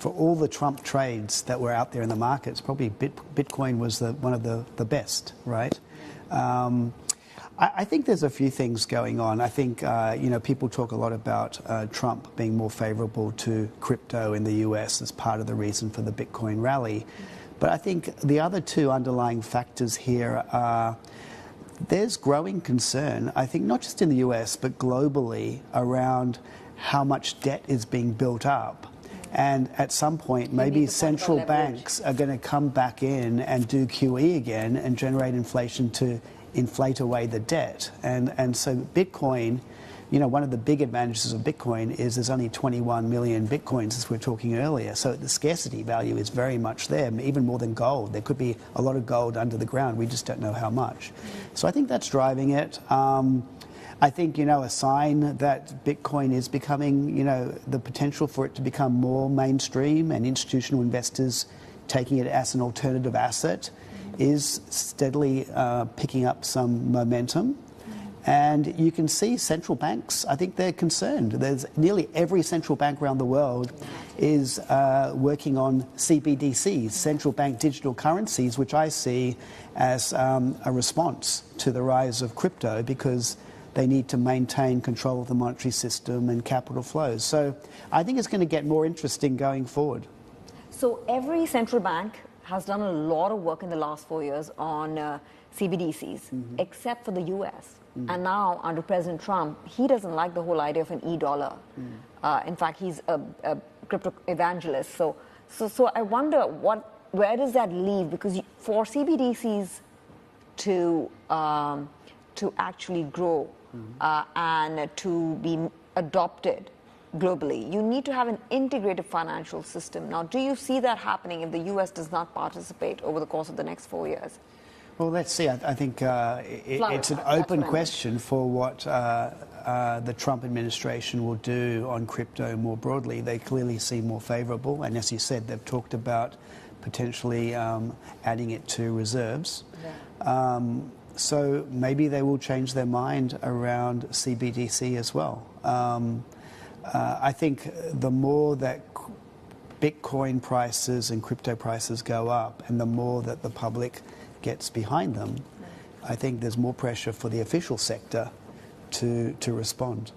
for all the Trump trades that were out there in the markets, probably Bitcoin was one of the best, right? I think there's a few things going on. I think, people talk a lot about Trump being more favorable to crypto in the US as part of the reason for the Bitcoin rally. But I think the other two underlying factors here are there's growing concern, I think, not just in the US, but globally around how much debt is being built up. And at some point, maybe central banks are going to come back in and do QE again and generate inflation to inflate away the debt. And so Bitcoin, one of the big advantages of Bitcoin is there's only 21 million Bitcoins, as we were talking earlier. So the scarcity value is very much there, even more than gold. There could be a lot of gold under the ground. We just don't know how much. So I think that's driving it. I think, a sign that Bitcoin is becoming, the potential for it to become more mainstream and institutional investors taking it as an alternative asset is steadily picking up some momentum. And you can see central banks, I think they're concerned. There's nearly every central bank around the world is working on CBDCs, central bank digital currencies, which I see as a response to the rise of crypto because they need to maintain control of the monetary system and capital flows. So I think it's going to get more interesting going forward. So every central bank has done a lot of work in the last 4 years on CBDCs, except for the US. And now, under President Trump, he doesn't like the whole idea of an e-dollar. In fact, he's a crypto evangelist. So I wonder, where does that leave? Because for CBDCs to actually grow and to be adopted globally, you need to have an integrated financial system. Now, do you see that happening if the U.S. does not participate over the course of the next 4 years? Well, let's see. I think it's an open question for what the Trump administration will do on crypto more broadly. They clearly seem more favorable. And as you said, they've talked about potentially adding it to reserves. Yeah. So maybe they will change their mind around CBDC as well. I think the more that Bitcoin prices and crypto prices go up and the more that the public gets behind them, I think there's more pressure for the official sector to respond.